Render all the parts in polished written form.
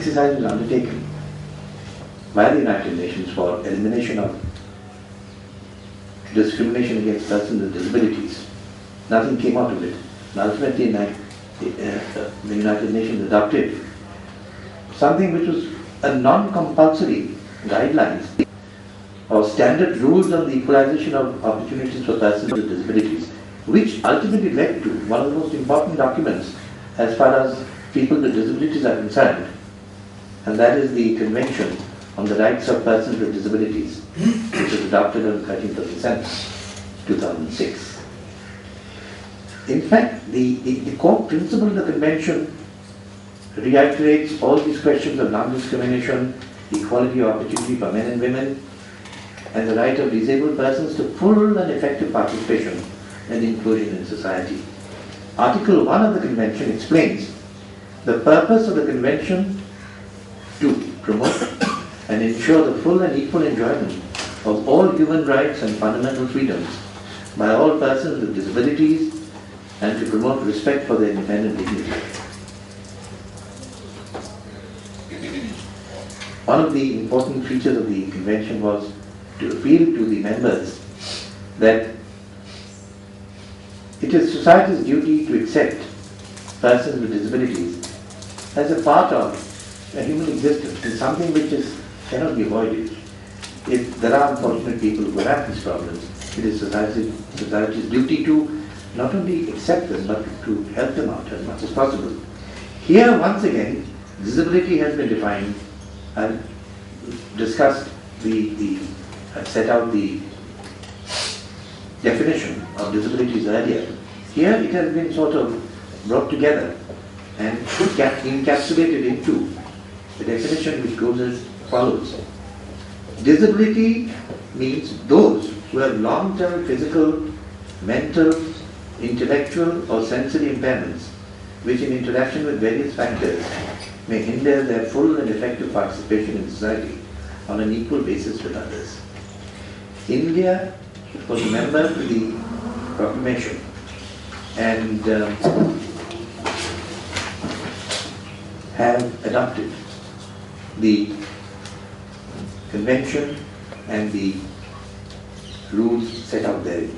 exercise was undertaken by the United Nations for elimination of discrimination against persons with disabilities. Nothing came out of it. And ultimately, the United Nations adopted something which was a non-compulsory guidelines or standard rules on the equalization of opportunities for persons with disabilities, which ultimately led to one of the most important documents as far as people with disabilities are concerned, and that is the Convention on the Rights of Persons with Disabilities, which was adopted on the 13th of December 2006. In fact, the core principle of the Convention reiterates all these questions of non-discrimination, equality of opportunity for men and women, and the right of disabled persons to full and effective participation and inclusion in society. Article 1 of the Convention explains the purpose of the Convention to promote and ensure the full and equal enjoyment of all human rights and fundamental freedoms by all persons with disabilities, and to promote respect for their independent dignity. One of the important features of the Convention was to appeal to the members that it is society's duty to accept persons with disabilities as a part of a human existence. It's something which cannot be avoided. If there are unfortunate people who have these problems, it is society's duty to not only accept them, but to help them out as much as possible. Here, once again, disability has been defined and discussed, set out the definition of disabilities earlier. Here it has been sort of brought together and encapsulated into the definition which goes as follows. Disability means those who have long-term physical, mental, intellectual or sensory impairments which in interaction with various factors may hinder their full and effective participation in society on an equal basis with others. India was a member of the proclamation and have adopted the Convention and the rules set out therein.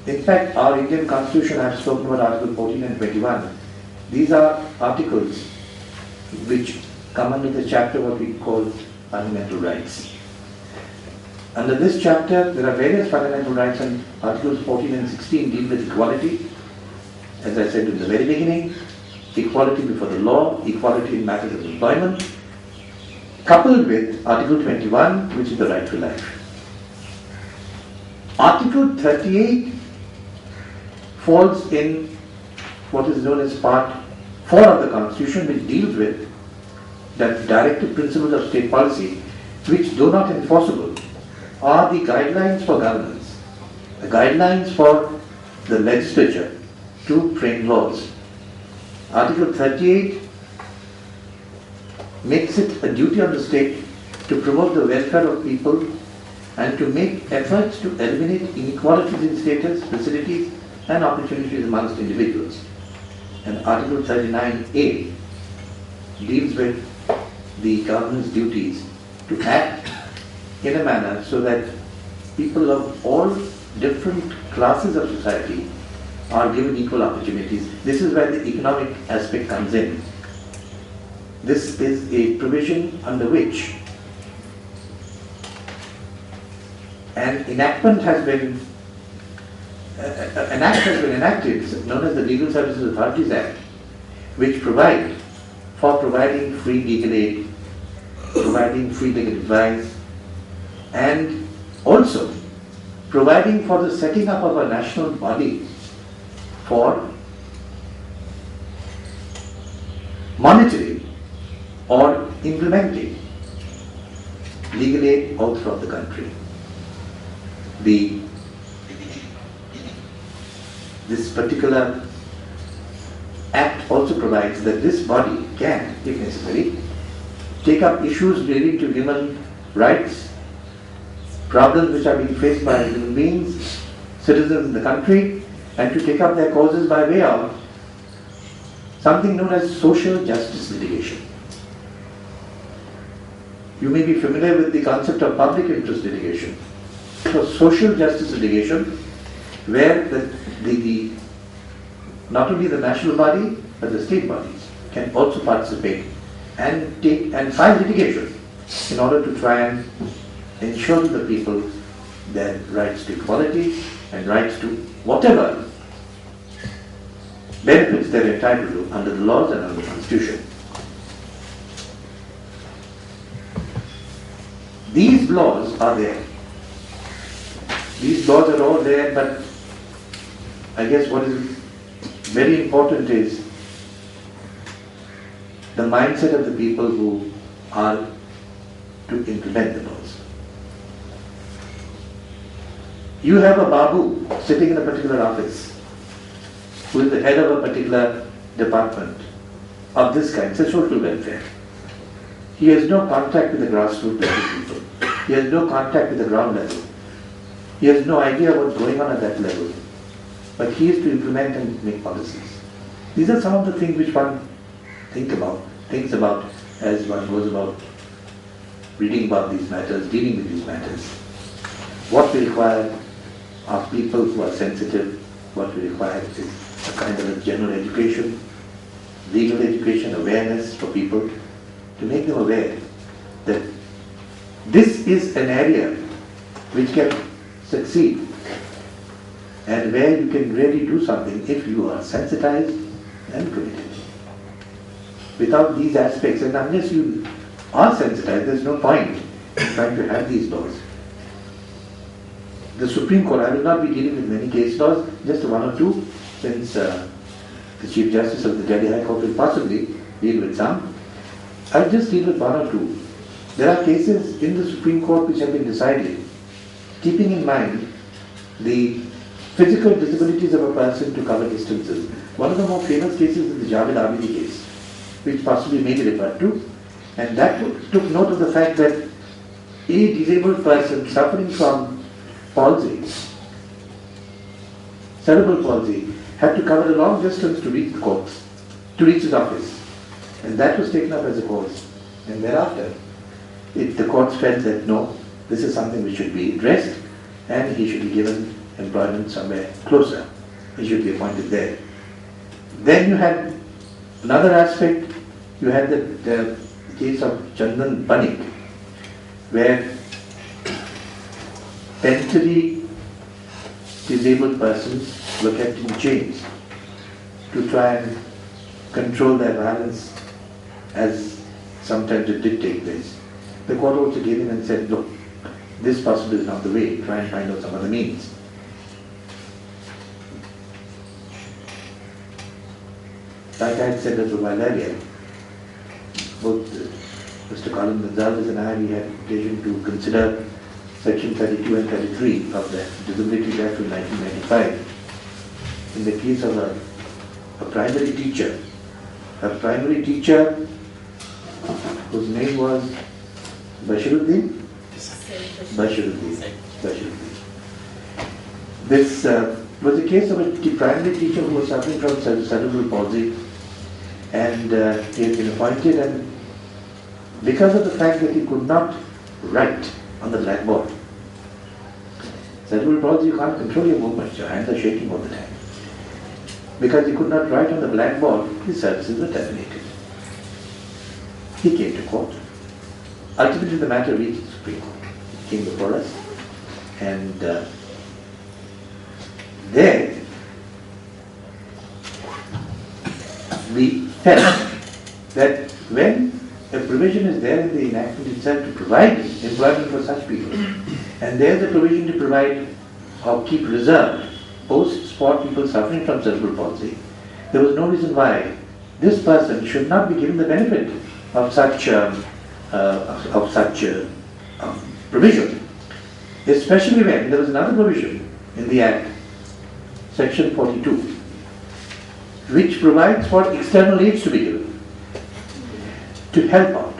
In fact, our Indian Constitution, I have spoken about Article 14 and 21. These are articles which come under the chapter what we call fundamental rights. Under this chapter, there are various fundamental rights, and Articles 14 and 16 deal with equality. As I said in the very beginning, equality before the law, equality in matters of employment, coupled with Article 21, which is the right to life. Article 38 falls in what is known as Part 4 of the Constitution, which deals with the directive principles of state policy, which, though not enforceable, are the guidelines for governance, the guidelines for the legislature to frame laws. Article 38 makes it a duty on the state to promote the welfare of people and to make efforts to eliminate inequalities in status, facilities and opportunities amongst individuals. And Article 39A deals with the government's duties to act in a manner so that people of all different classes of society are given equal opportunities. This is where the economic aspect comes in. This is a provision under which an enactment has been an act has been enacted, known as the Legal Services Authorities Act, which provide for providing free legal aid, providing free legal advice, and also providing for the setting up of a national body for monitoring or implementing legal aid all throughout the country. This particular act also provides that this body can, if necessary, take up issues relating to human rights, problems which are being faced by human beings, citizens in the country, and to take up their causes by way of something known as social justice litigation. You may be familiar with the concept of public interest litigation. So social justice litigation, where not only the national body but the state bodies can also participate and file litigation in order to try and ensure to the people their rights to equality and rights to whatever benefits they're entitled to under the laws and under the Constitution. These laws are there. These laws are all there, but I guess what is very important is the mindset of the people who are to implement the laws. You have a Babu sitting in a particular office who is the head of a particular department of this kind, it's a social welfare. He has no contact with the grassroots level people. He has no contact with the ground level. He has no idea what's going on at that level. But he is to implement and make policies. These are some of the things which one thinks about as one goes about reading about these matters, dealing with these matters. What we require are people who are sensitive. What we require is a kind of a general education, legal education, awareness for people, to make them aware that this is an area which can succeed and where you can really do something if you are sensitized and committed. Without these aspects, and unless you are sensitized, there is no point in trying to have these laws. The Supreme Court, I will not be dealing with many case laws, just one or two, since the Chief Justice of the Delhi High Court will possibly deal with some. I'll just deal with one or two. There are cases in the Supreme Court which have been decided, keeping in mind the physical disabilities of a person to cover distances. One of the more famous cases is the Javed Abidi case, which possibly may be referred to, and that took note of the fact that a disabled person suffering from palsy, cerebral palsy, had to cover a long distance to reach the courts, to reach his office. And that was taken up as a cause. And thereafter, the courts felt that no, this is something which should be addressed and he should be given employment somewhere closer. He should be appointed there. Then you had another aspect, you had the case of Chandan Banik, where mentally disabled persons were kept in chains to try and control their violence, as sometimes it did take place. The court also came in and said, look, this possibly is not the way, try and find out some other means. Like I had said a little while earlier, both Mr. Colin Gonzalez and I, we had occasion to consider Section 32 and 33 of the Disability Act of 1995 in the case of a primary teacher. A primary teacher whose name was Bashiruddin. This was a case of a primary teacher who was suffering from cerebral palsy, and he had been appointed, and because of the fact that he could not write on the blackboard, cerebral palsy, you can't control your movements, your hands are shaking all the time. Because he could not write on the blackboard, his services were terminated. He came to court. Ultimately, the matter reached the Supreme Court. He came before us, and there we felt that when a provision is there in the enactment itself to provide employment for such people, and there's a provision to provide or keep reserved posts for people suffering from cerebral palsy, there was no reason why this person should not be given the benefit of such provision. Especially when there was another provision in the Act, Section 42, which provides for external aids to be given to help out.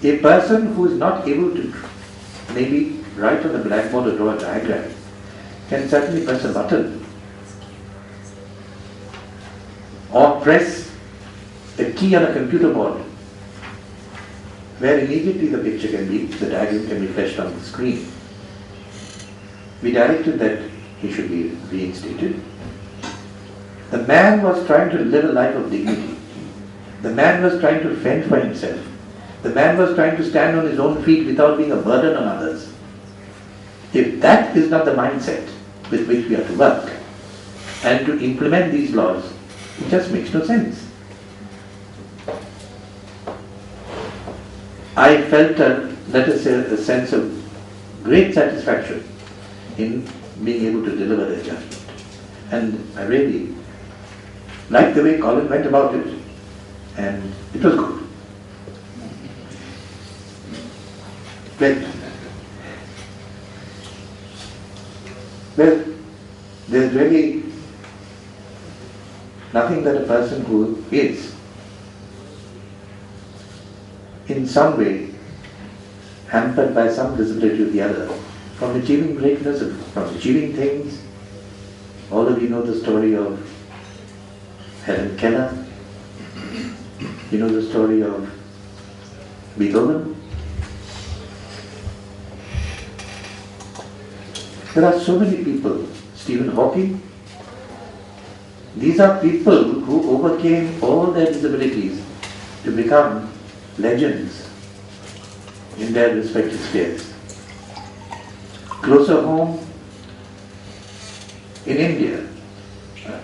A person who is not able to maybe write on the blackboard or draw a diagram can certainly press a button or press a key on a computer board where immediately the picture can be, the diagram can be flashed on the screen. We directed that he should be reinstated. The man was trying to live a life of dignity. The man was trying to fend for himself. The man was trying to stand on his own feet without being a burden on others. If that is not the mindset with which we are to work and to implement these laws, it just makes no sense. I felt let us say, a sense of great satisfaction in being able to deliver the judgment. And I really liked the way Colin went about it, and it was good. Well, there's really nothing that a person who is in some way hampered by some disability or the other from achieving greatness, from achieving things. All of you know the story of Helen Keller. You know the story of Beethoven. There are so many people, Stephen Hawking. These are people who overcame all their disabilities to become legends in their respective spheres. Closer home, in India,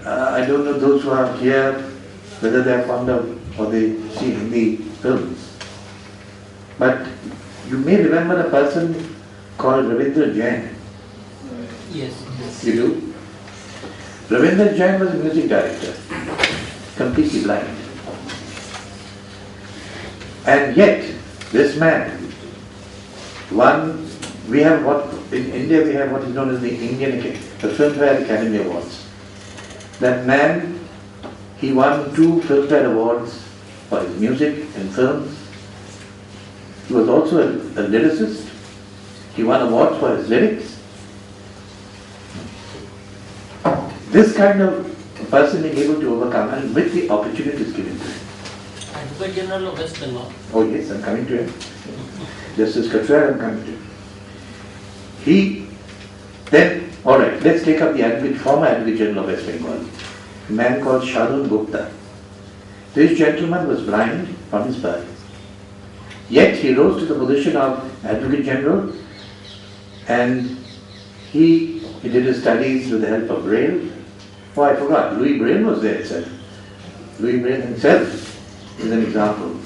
I don't know those who are here whether they are fond of or they see Hindi films, but you may remember a person called Ravindra Jain. Yes. You do? Ravindra Jain was a music director, completely blind. And yet, this man we have in India we have what is known as the Filmfare Academy Awards. That man, he won 2 Filmfare Awards for his music and films. He was also a lyricist. He won awards for his lyrics. This kind of person being able to overcome and with the opportunities given to him. Advocate General of West Bengal. Oh yes, I'm coming to him. Justice Katwar, I'm coming to him. He then, alright, let's take up the former Advocate General of West Bengal, a man called Shadun Gupta. This gentleman was blind from his birth. Yet he rose to the position of Advocate General, and he did his studies with the help of Braille. Oh, I forgot, Louis Braille was there itself. Louis Braille himself is an example.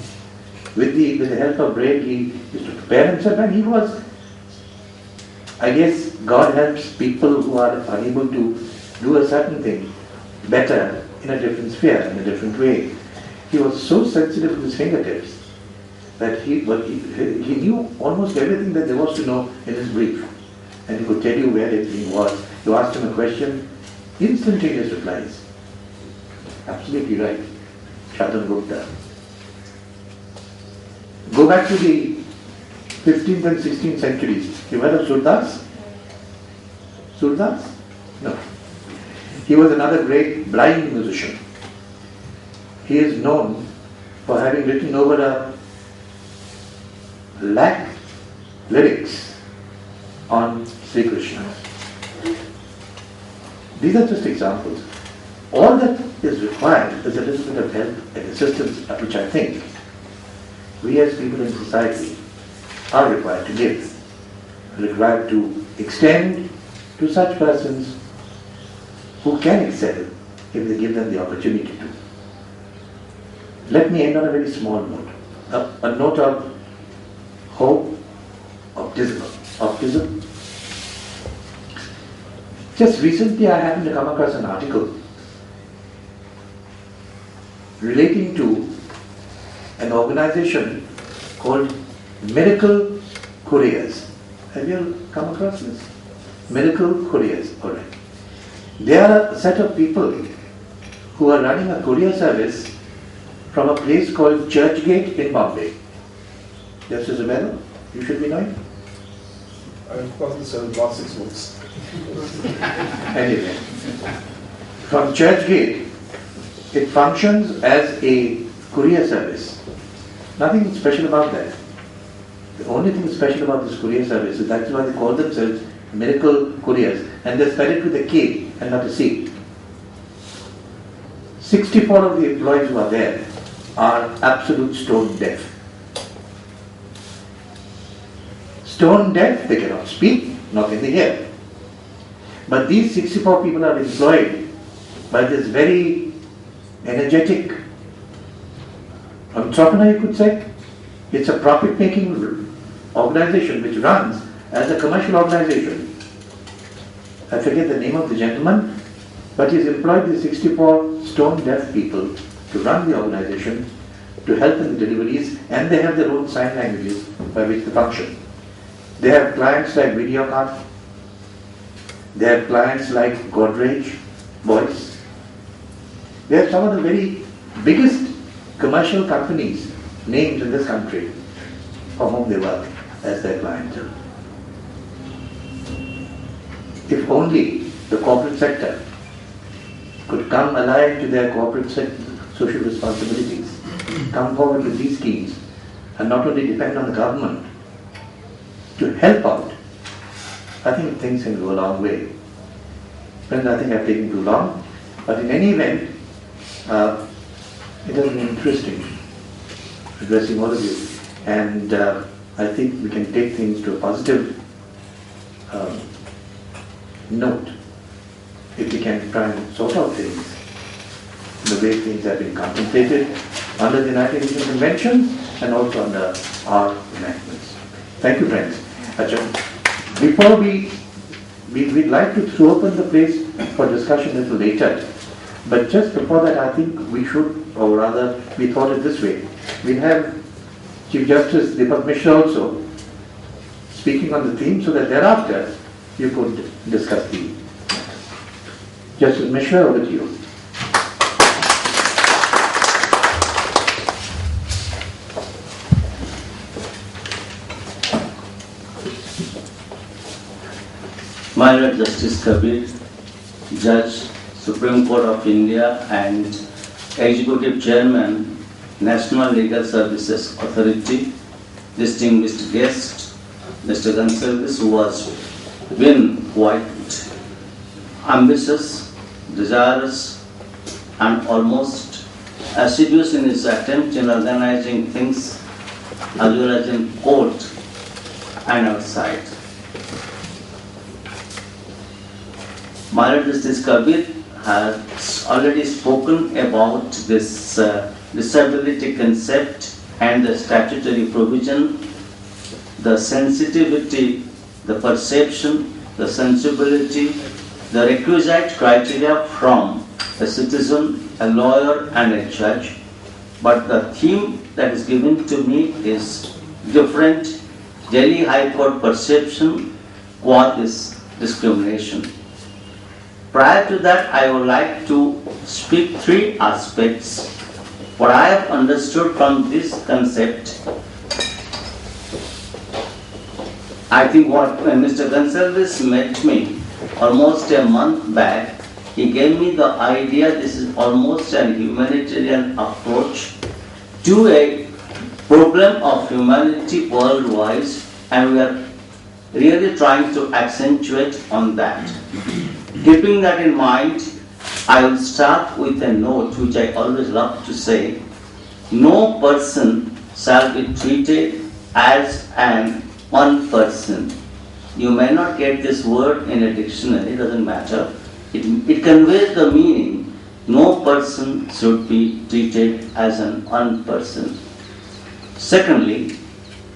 With the help of Braille, he used to prepare himself, and he was, I guess, God helps people who are unable to do a certain thing better in a different sphere, in a different way. He was so sensitive with his fingertips that he knew almost everything that there was to know in his brief. And he could tell you where everything was. You asked him a question, instantaneous replies. Absolutely right. Shadun Gupta. Go back to the 15th and 16th centuries. You heard of Surdas? Surdas? No. He was another great blind musician. He is known for having written over a lakh lyrics on Sri Krishna. These are just examples. All that is required is a little bit of help and assistance, which I think we as people in society are required to give, required to extend to such persons who can excel if they give them the opportunity to. Let me end on a very small note, a note of hope, optimism. Just recently I happened to come across an article relating to an organization called Miracle Couriers. Have you come across this? Miracle Couriers, alright. They are a set of people who are running a courier service from a place called Churchgate in Bombay. Justice Romero, you should be knowing. I've gotten the last 6 months. Anyway, from Churchgate It functions as a courier service. Nothing special about that. The only thing special about this courier service is that's why they call themselves miracle couriers, and they spell it with a K and not a C. 64 of the employees who are there are absolute stone deaf. Stone deaf, they cannot speak, nor can they hear. But these 64 people are employed by this very energetic entrepreneur, you could say. It's a profit-making organization which runs as a commercial organization. I forget the name of the gentleman, but he's employed these 64 stone-deaf people to run the organization, to help in the deliveries, and they have their own sign languages by which they function. They have clients like Videocon, they have clients like Godrej, Voice. They have some of the very biggest commercial companies, names in this country, for whom they work as their clientele. If only the corporate sector could come alive to their corporate social responsibilities, come forward with these schemes, and not only depend on the government to help out, I think things can go a long way. Friends, I think I've taken too long, but in any event, it has been interesting addressing all of you, and I think we can take things to a positive note if we can try and sort out things the way things have been contemplated under the United Nations Convention and also under our enactments. Thank you, friends. Before we'd like to throw open the place for discussion a little later, but just before that, I think we should, or rather, we thought it this way. We'll have Chief Justice Deepak Mishra also speaking on the theme, so that thereafter you could discuss the matter. Justice Mishra, over to you. My Lord Justice Kabir, Judge, Supreme Court of India and Executive Chairman, National Legal Services Authority, distinguished guest, Mr. Gonsalves, who has been quite ambitious, desirous, and almost assiduous in his attempt in organizing things as well as in court and outside. My Lord Justice Kabir has already spoken about this disability concept and the statutory provision, the sensitivity, the perception, the sensibility, the requisite criteria from a citizen, a lawyer, and a judge. But the theme that is given to me is different. Delhi High Court perception what is discrimination. Prior to that, I would like to speak three aspects. What I have understood from this concept, I think when Mr. Gonsalves met me almost a month back, he gave me the idea this is almost a humanitarian approach to a problem of humanity worldwide, and we are really trying to accentuate on that. Keeping that in mind, I will start with a note which I always love to say. No person shall be treated as an one person. You may not get this word in a dictionary, doesn't matter. It conveys the meaning. No person should be treated as an one person. Secondly,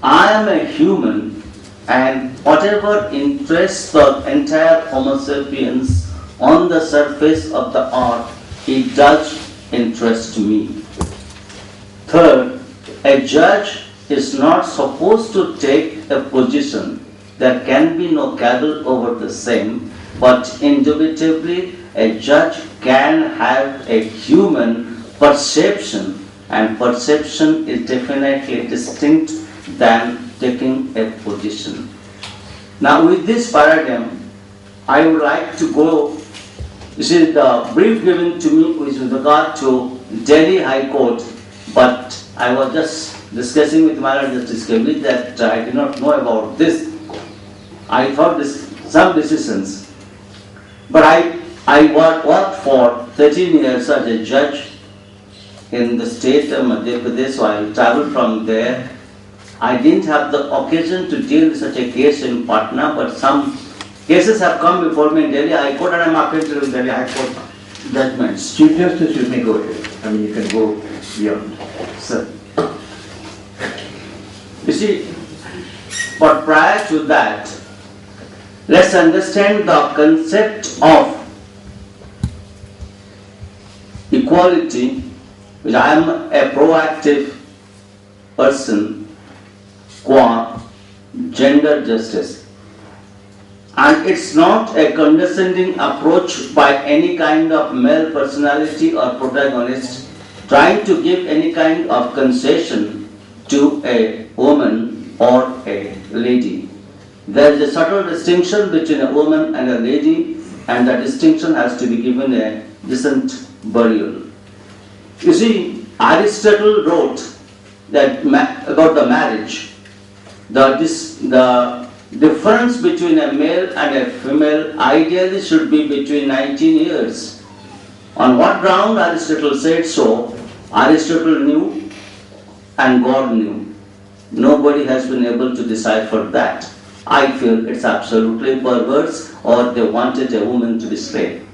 I am a human, and whatever interests the entire Homo sapiens on the surface of the earth, it does interest me. Third, a judge is not supposed to take a position. There can be no cavil over the same, but indubitably a judge can have a human perception, and perception is definitely distinct than taking a position. Now with this paradigm, I would like to go You see, the brief given to me was with regard to Delhi High Court, but I was just discussing with my Justice Kevin that I did not know about this. I thought some decisions, but I worked for 13 years as a judge in the state of Madhya Pradesh, so I traveled from there. I didn't have the occasion to deal with such a case in Patna, but some cases have come before me in Delhi High Court, and I am acquainted with Delhi High Court judgments. Chief Justice, you may go ahead. I mean, you can go beyond. Sir. You see, but prior to that, let's understand the concept of equality, which I am a proactive person, qua gender justice. And it's not a condescending approach by any kind of male personality or protagonist trying to give any kind of concession to a woman or a lady. There is a subtle distinction between a woman and a lady, and that distinction has to be given a decent burial. You see, Aristotle wrote that about the marriage, the difference between a male and a female ideally should be between 19 years. On what ground Aristotle said so? Aristotle knew and God knew. Nobody has been able to decipher that. I feel it's absolutely perverse, or they wanted a woman to be slave.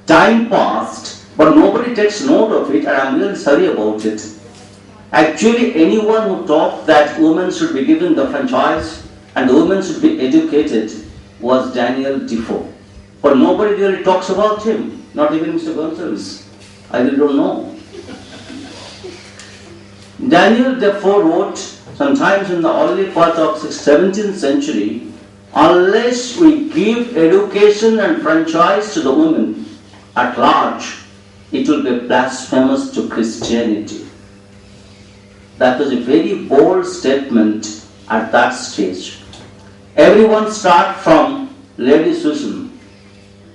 Time passed, but nobody takes note of it, and I'm really sorry about it. Actually, anyone who thought that women should be given the franchise and women should be educated was Daniel Defoe. But nobody really talks about him, not even Mr. Gonsalves. I really don't know. Daniel Defoe wrote sometimes in the early part of the 17th century, unless we give education and franchise to the women at large, it will be blasphemous to Christianity. That was a very bold statement at that stage. Everyone start from Lady Susan.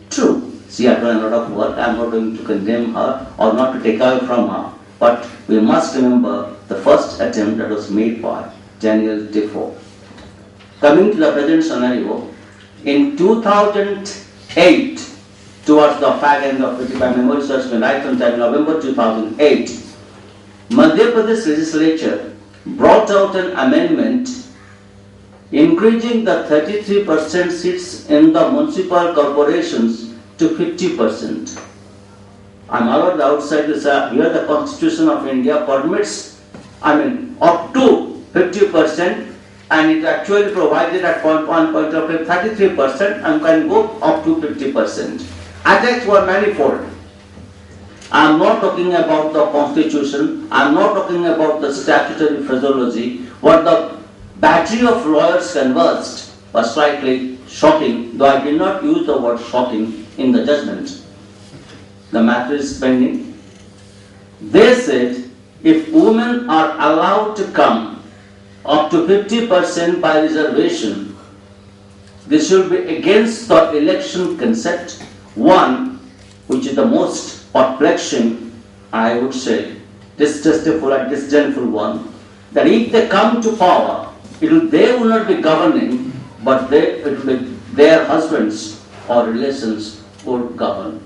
True, she had done a lot of work. I am not going to condemn her or not to take away from her. But we must remember the first attempt that was made by Daniel Defoe. Coming to the present scenario, in 2008, towards the fag end of it, if my memory serves me right, sometime in November 2008, Madhya Pradesh legislature brought out an amendment increasing the 33% seats in the municipal corporations to 50%. I'm aware that outside this, here the Constitution of India permits, up to 50%, and it actually provided at one point of 33% and can go up to 50%. Attacks were manifold. I am not talking about the Constitution, I am not talking about the statutory phraseology. What the battery of lawyers conversed was slightly shocking, though I did not use the word shocking in the judgment. The matter is pending. They said if women are allowed to come up to 50% by reservation, this should be against the election concept. One, which is the most perplexing, I would say, distasteful and disdainful one, that if they come to power, they will not be governing, but it will be their husbands or relations would govern.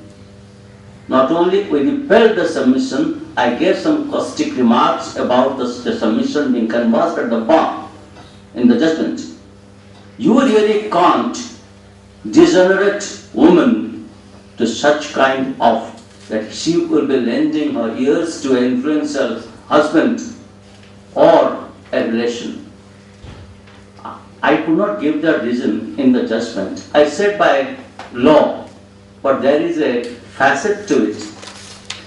Not only we repelled the submission, I gave some caustic remarks about the submission being conversed at the bar in the judgment. You really can't degenerate woman to such kind of that she will be lending her ears to an influential husband or a relation. I could not give the reason in the judgment. I said by law, but there is a facet to it.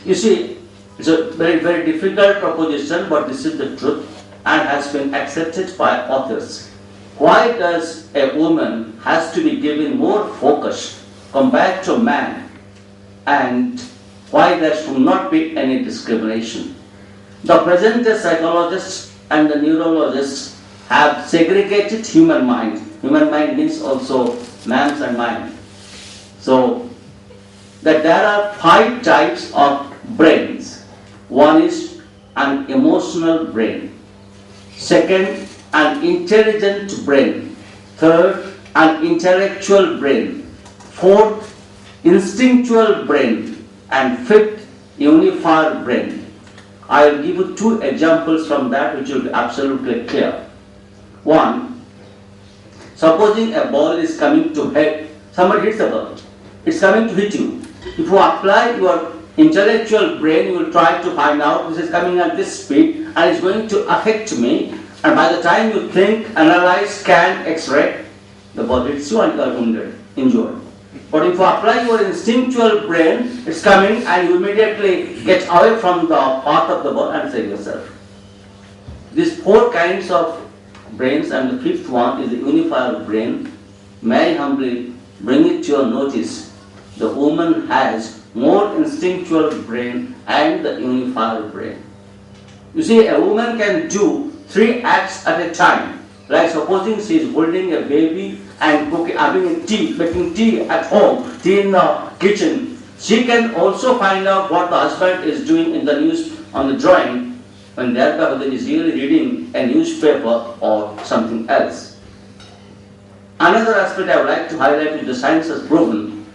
You see, it's a very, very difficult proposition, but this is the truth and has been accepted by authors. Why does a woman has to be given more focus compared to a man, and why there should not be any discrimination? The present day psychologists and the neurologists have segregated human mind. Human mind means also man's and mind. So, that there are 5 types of brains. One is an emotional brain. Second, an intelligent brain. Third, an intellectual brain. Fourth, instinctual brain. And fifth, unified brain. I will give you 2 examples from that which will be absolutely clear. One, supposing a ball is coming to hit, somebody hits the ball. It's coming to hit you. If you apply your intellectual brain, you will try to find out this is coming at this speed and it's going to affect me. And by the time you think, analyze, scan, X-ray, the ball hits you and you are wounded, injured. But if you apply your instinctual brain, it's coming and you immediately get away from the path of the ball and save yourself. These 4 kinds of brains, and the 5th one is the unified brain. May I humbly bring it to your notice, the woman has more instinctual brain and the unified brain. You see, a woman can do 3 acts at a time. Like supposing she is holding a baby and cooking, having tea, making tea at home, tea in the kitchen. She can also find out what the husband is doing in the news on the drawing, when the other person is really reading a newspaper or something else. Another aspect I would like to highlight is the science has proven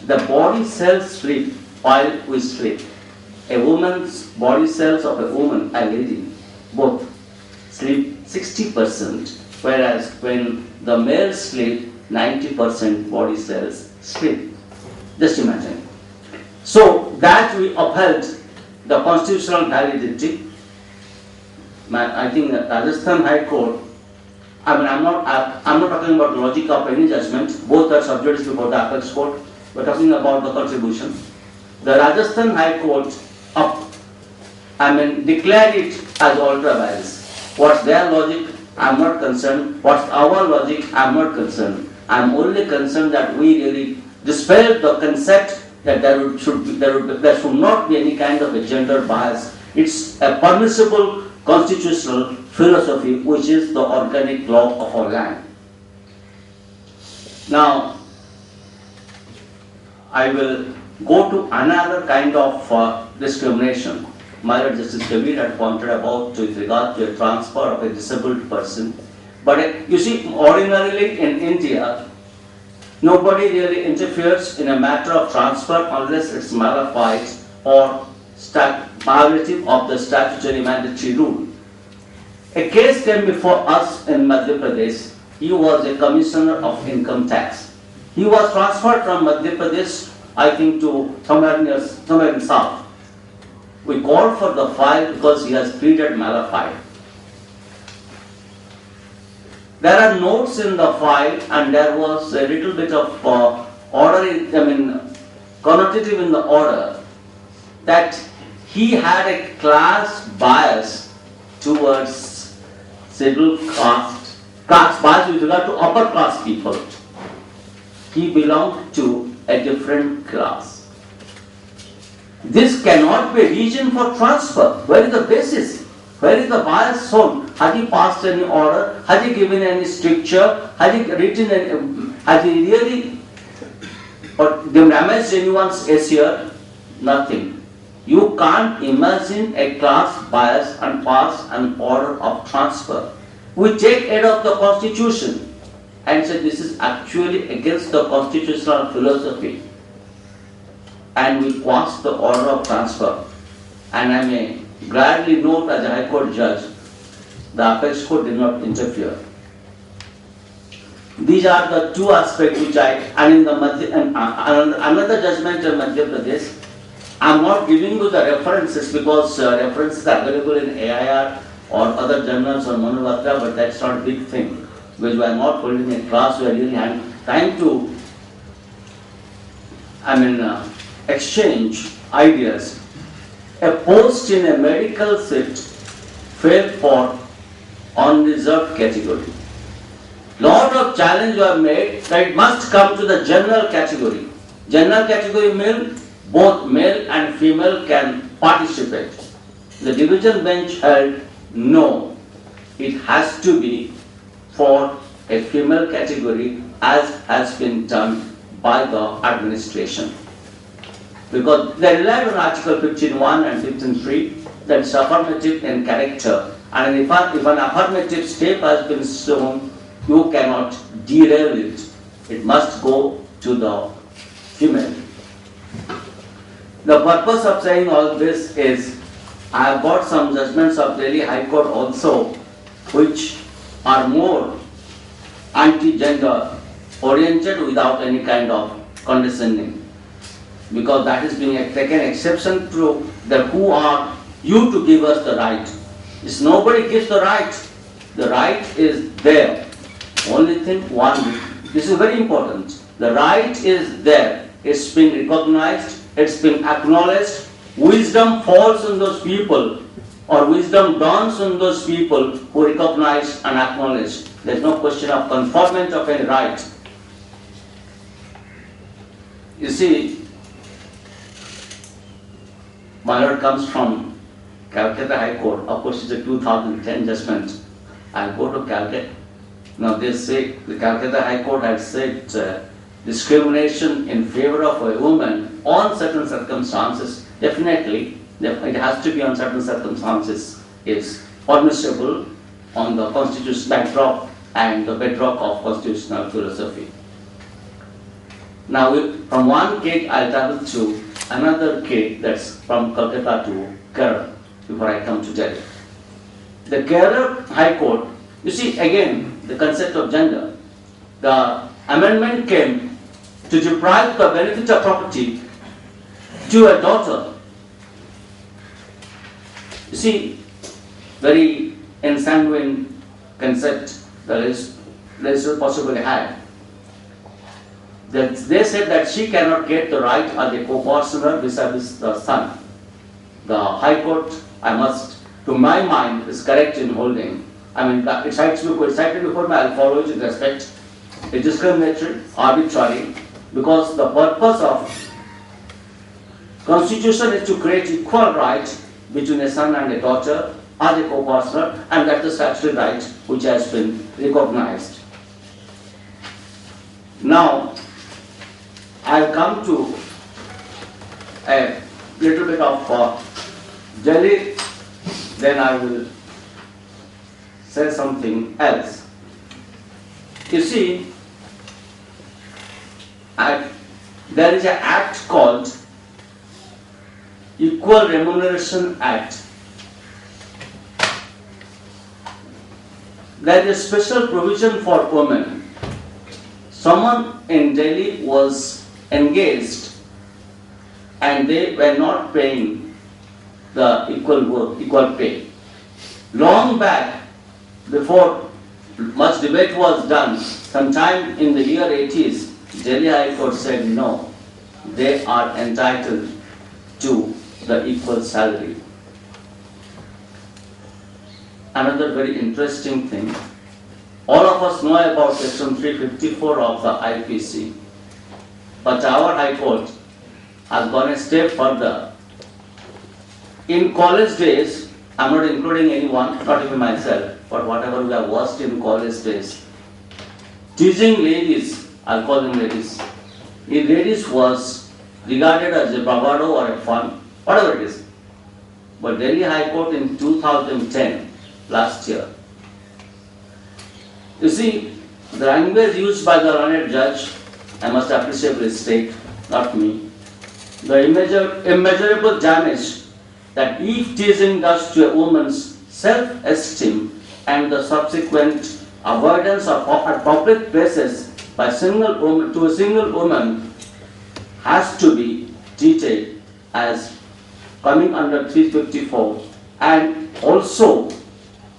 the body cells sleep while we sleep. A woman's body cells of a woman, a lady, both sleep 60%, whereas when the male sleep, 90% body cells sleep. Just imagine. So that we upheld the constitutional validity. I think that Rajasthan High Court, I'm not talking about the logic of any judgment, both are sub judice before the apex court, we're talking about the contribution. The Rajasthan High Court declared it as ultra vires. What's their logic? I'm not concerned. What's our logic? I'm not concerned. I'm only concerned that we really dispel the concept that there should not be any kind of a gender bias. It's a permissible constitutional philosophy which is the organic law of our land. Now, I will go to another kind of discrimination. My Lord Justice Kabir had pointed about with regard to a transfer of a disabled person. But you see, ordinarily in India, nobody really interferes in a matter of transfer unless it's modified or violative of the statutory mandatory rule. A case came before us in Madhya Pradesh. He was a commissioner of income tax. He was transferred from Madhya Pradesh, I think, to somewhere in south. We called for the file because he has pleaded malified. There are notes in the file, and there was a little bit of connotative in the order that he had a class bias towards scheduled caste bias with regard to upper class people. He belonged to a different class. This cannot be a reason for transfer. Where is the basis? Where is the bias shown? Has he passed any order? Has he given any stricture? Has he written any, has he really damaged anyone's SR? Nothing. You can't imagine a class bias and pass an order of transfer. We take aid of the Constitution and say this is actually against the constitutional philosophy. And we quash the order of transfer. And I may gladly note as a High Court judge, the apex court did not interfere. These are the 2 aspects which and in the another judgment in Madhya Pradesh, I am not giving you the references because references are available in AIR or other journals or Manuvatra, but that's not a big thing. Because we are not holding a class, we are really trying to exchange ideas. A post in a medical seat failed for unreserved category. Lot of challenges were made that it must come to the general category. General category means both male and female can participate. The division bench held no, it has to be for a female category as has been done by the administration. because they relied on Article 15.1 and 15.3 that is affirmative in character, and if an affirmative step has been shown, you cannot derail it. It must go to the female. The purpose of saying all this is, I have got some judgments of Delhi High Court also, which are more anti-gender oriented without any kind of condescending. Because that is being taken exception to that who are you to give us the right. It's nobody gives the right. The right is there. Only thing this is very important. The right is there. It's been recognized, it's been acknowledged. Wisdom falls on those people, or wisdom dawns on those people who recognize and acknowledge. There's no question of conferment of any right. You see, my lord comes from Calcutta High Court. Of course, it's a 2010 judgment. I go to Calcutta. Now they say the Calcutta High Court has said discrimination in favor of a woman on certain circumstances, definitely, it has to be on certain circumstances, is permissible on the constitutional backdrop and the bedrock of constitutional philosophy. Now, from one case, I'll travel to another case that's from Calcutta to Kerala before I come to Delhi. The Kerala High Court, you see again the concept of gender. The amendment came to deprive the benefit of property to a daughter. You see, very ensanguined concept that is possibly had. That they said that she cannot get the right as a co-partner vis-a-vis the son. The High Court, to my mind, is correct in holding. I mean, it cited before me, I'll follow it with respect. It's discriminatory, arbitrary, because the purpose of Constitution is to create equal right between a son and a daughter as a co-partner, and that's the statutory right which has been recognized. Now, I'll come to a little bit of Delhi, then I will say something else. You see, there is an act called Equal Remuneration Act. There is a special provision for women. Someone in Delhi was engaged and they were not paying the equal pay. Long back, before much debate was done, sometime in the year 80s, Delhi High Court said no, they are entitled to the equal salary. Another very interesting thing, all of us know about section 354 of the IPC, but our High Court has gone a step further. In college days, I'm not including anyone, not even myself, but whatever we have watched in college days, teasing ladies, I'll call them ladies, if ladies was regarded as a bravado or a fun, whatever it is. But Delhi High Court in 2010, last year, you see, the language used by the learned judge, I must appreciably state, not me, the immeasurable damage that each teasing does to a woman's self-esteem and the subsequent avoidance of at public places by a single woman has to be treated as coming under 354, and also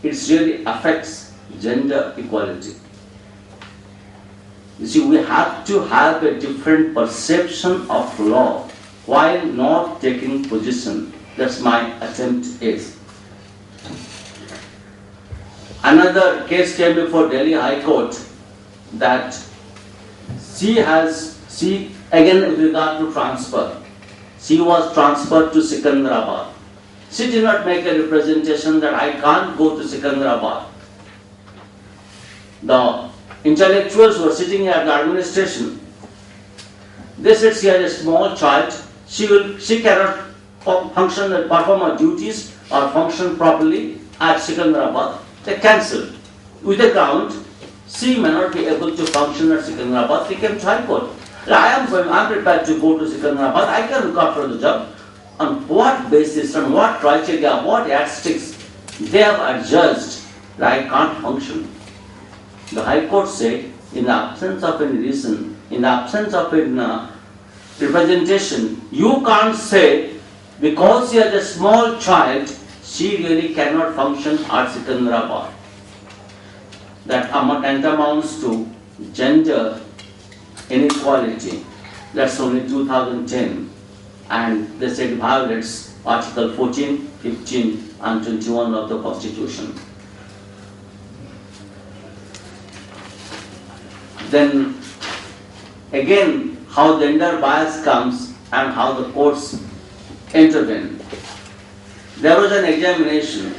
it really affects gender equality. You see, we have to have a different perception of law while not taking position. That's my attempt is. Another case came before Delhi High Court that she again with regard to transfer, she was transferred to Secunderabad. She did not make a representation that I can't go to Secunderabad. The intellectuals who were sitting at the administration, they said she had a small child, she cannot function and perform her duties or function properly at Secunderabad. They cancelled. With the ground, she may not be able to function at Secunderabad, became High Court. I am prepared to go to Secunderabad, I can look after the job. On what basis, on what criteria, what yardsticks they have adjudged that I can't function. The High Court said, in the absence of any reason, in the absence of any representation, you can't say because she has a small child, she really cannot function at Secunderabad. That amounts to gender inequality. That's only 2010. And they said violates Article 14, 15 and 21 of the Constitution. Then again, how gender bias comes and how the courts intervene. There was an examination.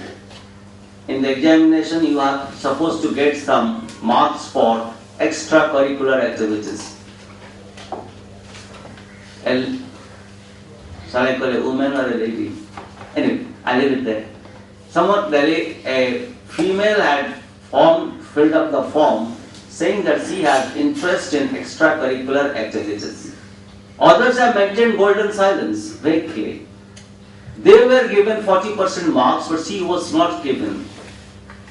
In the examination, you are supposed to get some marks for extracurricular activities. Shall I call a woman or a lady? Anyway, I leave it there. A female had filled up the form saying that she had interest in extracurricular activities. Others have maintained golden silence, vaguely. They were given 40% marks, but she was not given.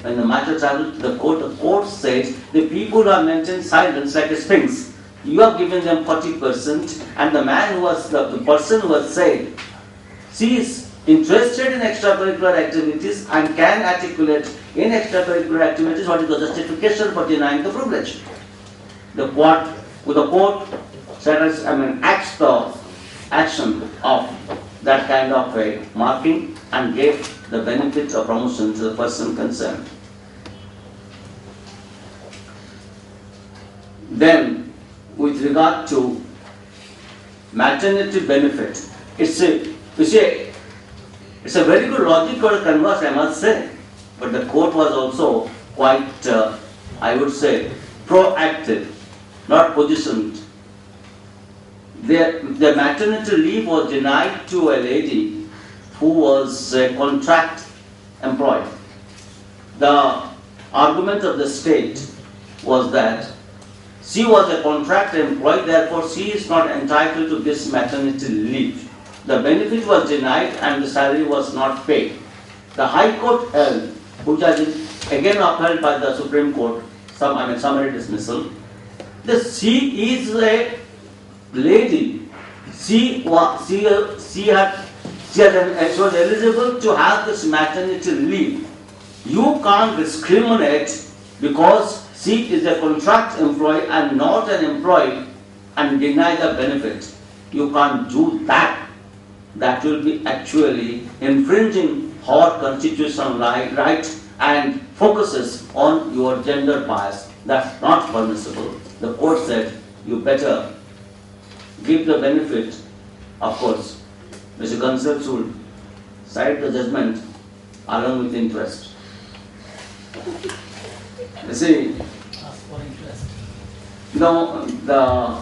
When the matter traveled to the court said, the people who have maintained silence like a sphinx, you have given them 40%, and the person who has said, she is interested in extracurricular activities and can articulate in extracurricular activities what is the justification for denying the privilege. The court acts the action of that kind of a marking and gave the benefit of promotion to the person concerned. Then, with regard to maternity benefit, it's a very good logic or converse, I must say. But the court was also quite, I would say, proactive, not positioned. The maternity leave was denied to a lady who was a contract employee. The argument of the state was that she was a contract employee, therefore she is not entitled to this maternity leave. The benefit was denied and the salary was not paid. The High Court held, which has been again upheld by the Supreme Court, summary dismissal, she is a lady. She was eligible to have this maternity leave. You can't discriminate because she is a contract employee and not an employee and deny the benefit. You can't do that. That will be actually infringing her constitutional right and focuses on your gender bias. That's not permissible. The court said you better give the benefit. Of course, Mr. Gonsalves will cite the judgment along with interest. You see, Ask for interest. the